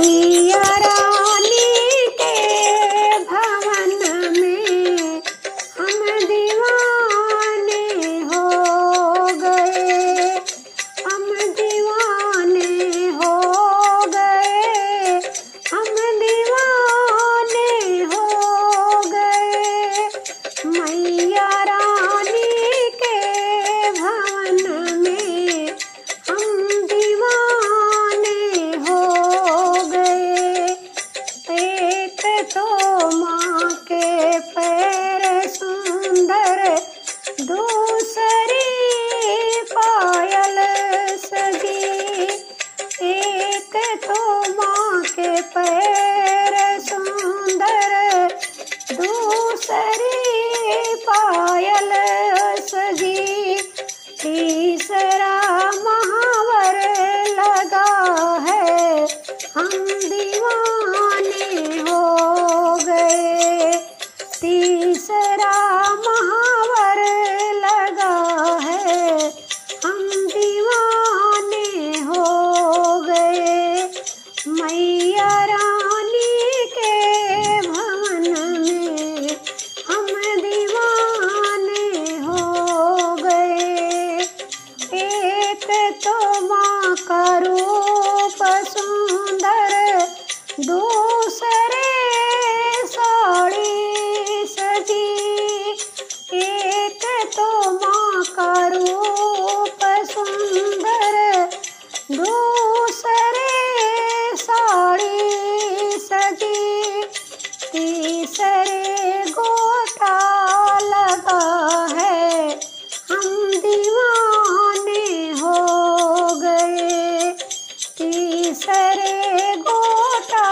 मैया रानी के भवन में हम दीवाने हो गए, हम दीवाने हो गए, हम दीवाने हो गए। मैया रानी के भवन में हम दीवाने हो गए। एक तो माँ के पैर सुंदर, दूसरी पायल सजी। एक तो माँ के पैर सुंदर, दूसरी पायल सजी। तीसरा महावर लगा है, हम दीवाने हो गए। तीसरा महावर लगा है, हम दीवाने हो गए। मैया रानी के भवन में हम दीवाने हो गए। एक तो माँ का रूप सुंदर, दूसरे साड़ी सजी। एक तो माँ का रूप सुंदर, दूसरे साड़ी सजी। तीसरे गोटा लगा है, हम दीवाने हो गए। तीसरे गोटा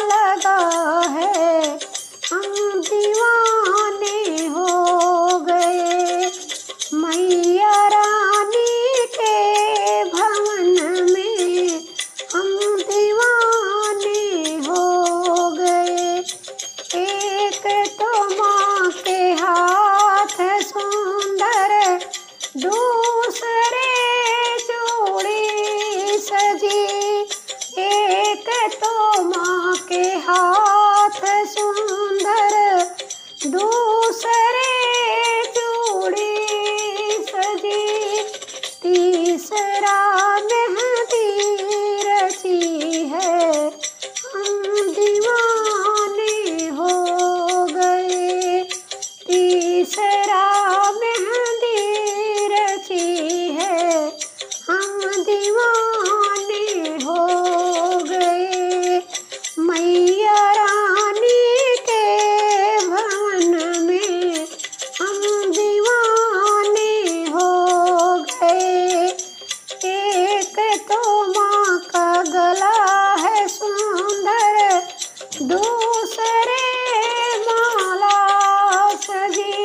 लगा है, हम दीवाने हो गए। मैया रानी के भवन में हम दीवाने हो गए। एक तो माँ के हाथ सुंदर, दूसरे चूड़ी सजी। एक तो माँ के हाथ सुंदर, दूसरे चूड़ी सजी। तीसरा मेहंदी रची है, हम दीवाने हो गए। तीसरा मेहंदी रची है, हम दीवाने हो गए। मैया रानी के भवन में हम दीवाने हो गए। एक तो माँ का गला है सुंदर, दूसरे माला सजी।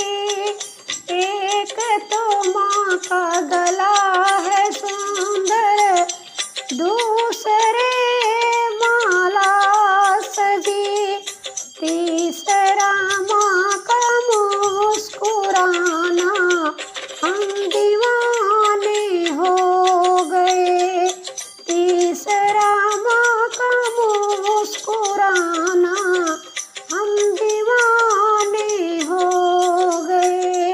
एक तो माँ का गला है सुंदर, दूसरे माला सजी। तीसरा माँ का मुस्कुराना, हम दीवाने हो गए। तीसरा माँ का मुस्कुराना, हम दीवाने हो गए।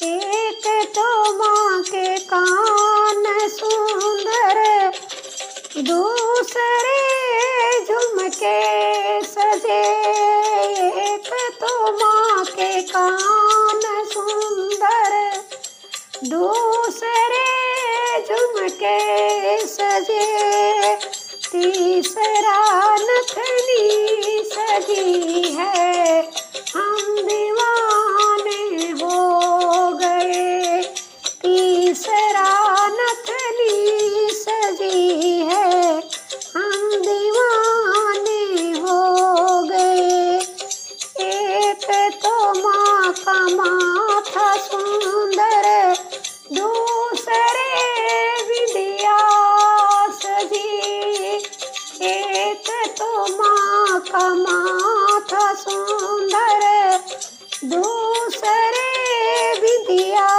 एक तो माँ के कान सुंदर, दूसरे झुमके सजे। एक तो माँ के कान सुंदर, दूसरे झुमके सजे। तीसरा नथनी सजी है, हम दीवाने हो गए। तीसरा नथनी सजी है, हम दीवाने हो गए। एक तो माँ का माथा सुंदर, दूसरे विदिया सजी। एक तो माँ का माथा सुंदर, दूसरे विदिया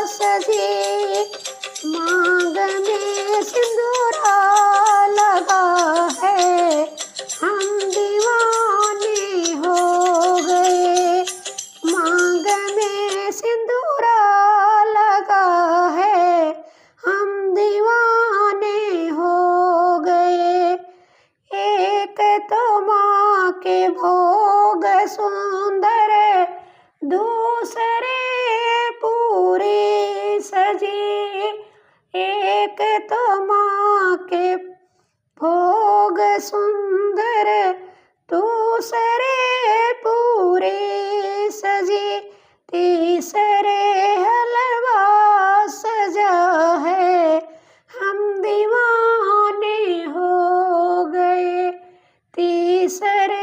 सजी। मांग में सिंदूरा लगा है, के भोग सुंदर, दूसरे पूरी सजी। एक तो माँ के भोग सुंदर, दूसरे पूरी सजी। तीसरे हलवा सजा है, हम दीवाने हो गए। तीसरे